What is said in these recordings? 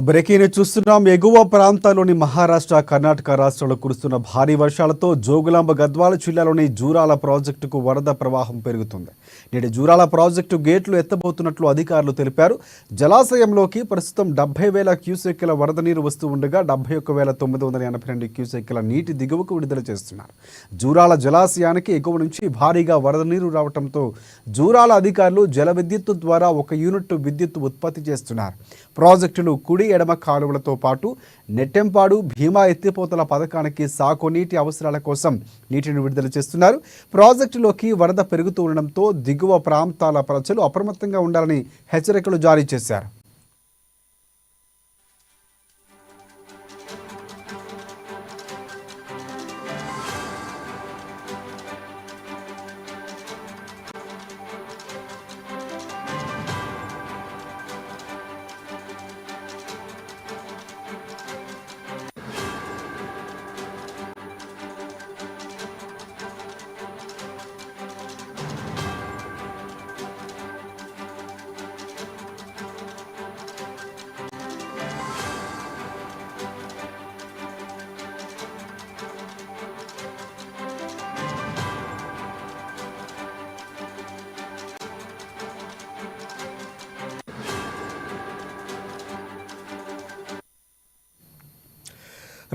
Breaking చూస్తున్నాం. ఎగువ ప్రాంతాల్లోని మహారాష్ట్ర, కర్ణాటక రాష్ట్రాల్లో కురుస్తున్న భారీ వర్షాలతో జోగులాంబ గద్వాల జిల్లాలోని జూరాల ప్రాజెక్టుకు వరద ప్రవాహం పెరుగుతుంది. నేడు జూరాల ప్రాజెక్టు గేట్లు ఎత్తబోతున్నట్లు అధికారులు తెలిపారు. జలాశయంలోకి ప్రస్తుతం 70,000 క్యూసెక్కుల వరద నీరు వస్తూ ఉండగా 71,982 క్యూసెక్కుల నీటి దిగువకు విడుదల చేస్తున్నారు. జూరాల జలాశయానికి ఎగువ నుంచి భారీగా వరద నీరు రావడంతో జూరాల అధికారులు జల విద్యుత్తు ద్వారా 1 యూనిట్ విద్యుత్ ఉత్పత్తి చేస్తున్నారు. ప్రాజెక్టులు కుడి ఎడమ కాలువలతో పాటు నెట్టెంపాడు భీమా ఎత్తిపోతల పథకానికి సాగునీటి అవసరాల కోసం నీటిని విడుదల చేస్తున్నారు. ప్రాజెక్టులోకి వరద పెరుగుతూ ఉండడంతో దిగువ ప్రాంతాల ప్రజలు అప్రమత్తంగా ఉండాలని హెచ్చరికలు జారీ చేశారు.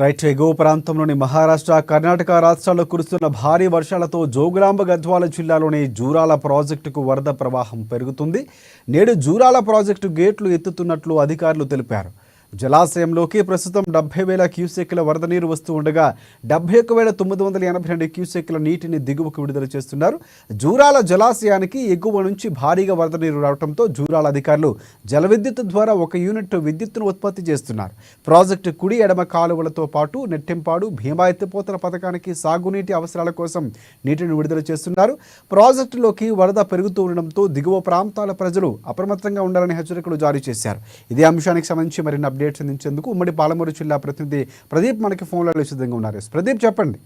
రైట్. ఎగువ ప్రాంతంలోని మహారాష్ట్ర, కర్ణాటక రాష్ట్రాల్లో కురుస్తున్న భారీ వర్షాలతో జోగులాంబ గద్వాల జిల్లాలోని జూరాల ప్రాజెక్టుకు వరద ప్రవాహం పెరుగుతుంది. నేడు జూరాల ప్రాజెక్టు గేట్లు ఎత్తుతున్నట్లు అధికారులు తెలిపారు. జలాశయంలోకి ప్రస్తుతం 70,000 క్యూసెక్కుల వరద నీరు వస్తూ ఉండగా 71,982 క్యూసెక్కుల నీటిని దిగువకు విడుదల చేస్తున్నారు. జూరాల జలాశయానికి ఎగువ నుంచి భారీగా వరద నీరు రావడంతో జూరాల అధికారులు జల విద్యుత్ ద్వారా 1 యూనిట్ విద్యుత్తును ఉత్పత్తి చేస్తున్నారు. ప్రాజెక్టు కుడి ఎడమ కాలువలతో పాటు నెట్టెంపాడు భీమా ఎత్తిపోతల పథకానికి సాగునీటి అవసరాల కోసం నీటిని విడుదల చేస్తున్నారు. ప్రాజెక్టులోకి వరద పెరుగుతూ ఉండడంతో దిగువ ప్రాంతాల ప్రజలు అప్రమత్తంగా ఉండాలని హెచ్చరికలు జారీ చేశారు. ఇదే అంశానికి సంబంధించి మరిన్ని అప్డేట్స్ అందించేందుకు ఉమ్మడి పాలమూరు జిల్లా ప్రతినిధి ప్రదీప్ మనకి ఫోన్లో సిద్ధంగా ఉన్నారు. ప్రదీప్, చెప్పండి.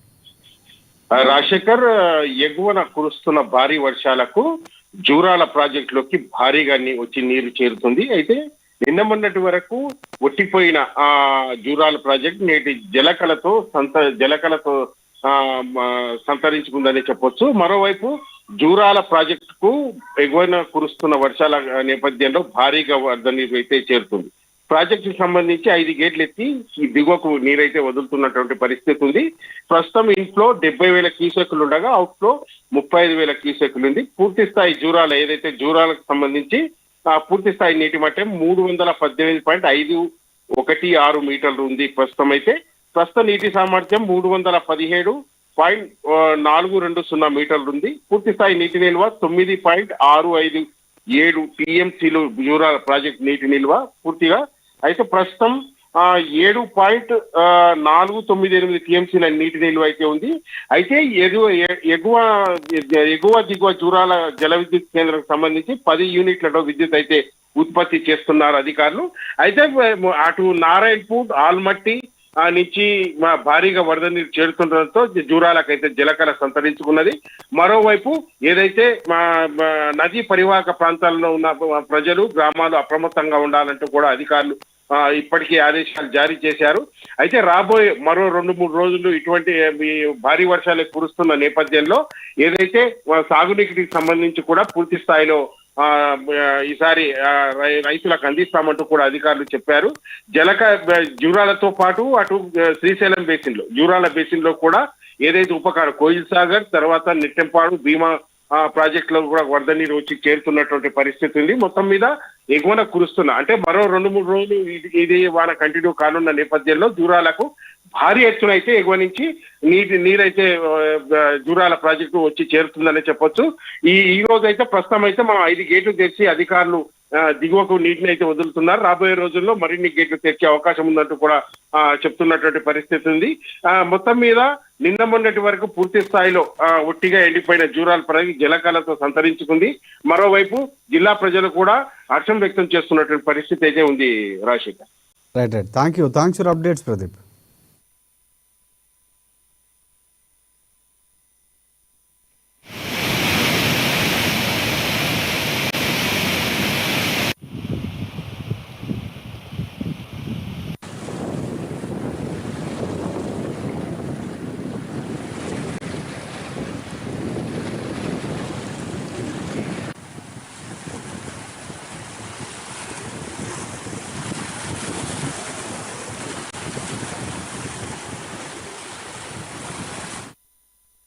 రాజశేఖర్, ఎగువన కురుస్తున్న భారీ వర్షాలకు జూరాల ప్రాజెక్టులోకి భారీగా వచ్చి నీరు చేరుతుంది. అయితే నిన్న మొన్నటి వరకు ఒట్టిపోయిన జూరాల ప్రాజెక్ట్ నేటి జలకలతో సంతరించుకుందని చెప్పొచ్చు. మరోవైపు జూరాల ప్రాజెక్టుకు ఎగువన కురుస్తున్న వర్షాల నేపథ్యంలో భారీగా వరద నీరు అయితే చేరుతుంది. ప్రాజెక్టుకు సంబంధించి 5 గేట్లు ఎత్తి ఈ దిగువకు నీరైతే వదులుతున్నటువంటి పరిస్థితి ఉంది. ప్రస్తుతం ఇన్ఫ్లో 70,000 క్యూసెక్కులు ఉండగా అవుట్ఫ్లో 35,000 క్యూసెక్కులు ఉంది. పూర్తి స్థాయి జూరాల ఏదైతే జూరాలకు సంబంధించి పూర్తి స్థాయి నీటి మట్టం 318.516 మీటర్లు ఉంది. ప్రస్తుత నీటి సామర్థ్యం 317.420 మీటర్లు ఉంది. పూర్తి స్థాయి నీటి నిల్వ 9.657 టీఎంసీలు జూరాల ప్రాజెక్ట్ నీటి నిల్వ పూర్తిగా. అయితే ప్రస్తుతం 7.498 టీఎంసీల నీటి నిల్వ అయితే ఉంది. అయితే ఎగువ దిగువ జూరాల జల విద్యుత్ కేంద్రానికి సంబంధించి 10 యూనిట్లలో విద్యుత్ అయితే ఉత్పత్తి చేస్తున్నారు అధికారులు. అయితే అటు నారాయణపూర్, ఆల్మట్టి నుంచి భారీగా వరద నీరు చేరుతుండటంతో జూరాలకైతే జలకళ సంతరించుకున్నది. మరోవైపు ఏదైతే నదీ పరివాహక ప్రాంతాల్లో ఉన్న ప్రజలు, గ్రామాలు అప్రమత్తంగా ఉండాలంటూ కూడా అధికారులు ఇప్పటికీ ఆదేశాలు జారీ చేశారు. అయితే రాబోయే మరో 2-3 రోజులు ఇటువంటి భారీ వర్షాలు కురుస్తున్న నేపథ్యంలో ఏదైతే సాగునీటికి సంబంధించి కూడా పూర్తి స్థాయిలో ఈసారి రైతులకు అందిస్తామంటూ కూడా అధికారులు చెప్పారు. జూరాలతో పాటు అటు శ్రీశైలం బేసిన్ లో, జూరాల బేసిన్ లో కూడా ఏదైతే ఉపకార కోయిల్ సాగర్, తర్వాత నెట్టెంపాడు భీమా ప్రాజెక్టులో కూడా వరద నీరు వచ్చి చేరుతున్నటువంటి పరిస్థితి ఉంది. మొత్తం మీద ఎగువన కురుస్తున్న అంటే మరో 2-3 రోజులు ఇది వాన కంటిన్యూ కానున్న నేపథ్యంలో జూరాలకు భారీ ఎత్తున అయితే ఎగువ నుంచి నీరైతే జూరాల ప్రాజెక్టు వచ్చి చేరుతుందని చెప్పొచ్చు. ఈ రోజు అయితే ప్రస్తుతం అయితే మనం 5 గేట్లు తెరిచి అధికారులు దిగువకు నీటిని అయితే వదులుతున్నారు. రాబోయే రోజుల్లో మరిన్ని గేట్లు తెరిచే అవకాశం ఉందంటూ కూడా చెప్తున్నటువంటి పరిస్థితి ఉంది. మొత్తం మీద నిన్న మొన్నటి వరకు పూర్తి స్థాయిలో ఒట్టిగా ఎండిపోయిన జూరాల ప్రాజెక్టు జలకళతో సంతరించుకుంది. మరోవైపు జిల్లా ప్రజలు కూడా హర్షం వ్యక్తం చేస్తున్నటువంటి పరిస్థితి అయితే ఉంది. Rajasekhar, right. Thank you for updates Pradeep.